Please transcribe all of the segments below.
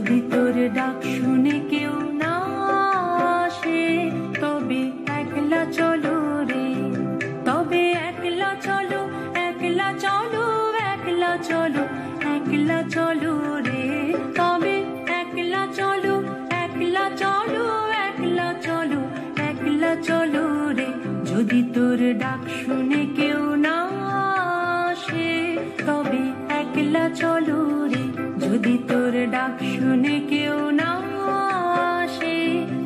যদি তোর ডাক শুনে কেউ না আসে, তবে একলা চলো রে, তবে একলা চলো, একলা চলো, একলা চলো, একলা চলো রে, তবে একলা চলো, একলা চলো, একলা চলো, একলা চলো রে। যদি তোর ডাক শুনে কেউ না আসে, তবে একলা চলো রে, যদি তোর ডাক শুনে কেউ না আসে,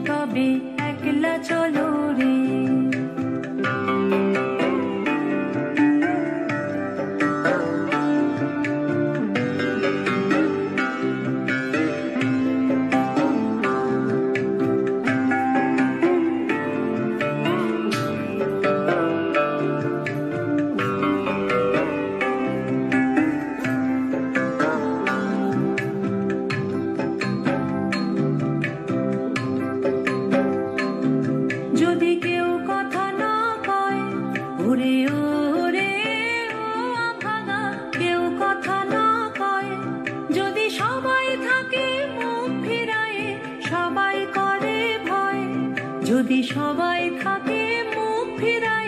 তবে একলা চলো রে। যদি কেউ কথা না কয়, ওরে ওরে ও আভাগা, কেউ কথা না কয়, যদি সবাই থাকে মুখ ফিরায়ে, সবাই করে ভয়, যদি সবাই থাকে মুখ ফিরায়ে,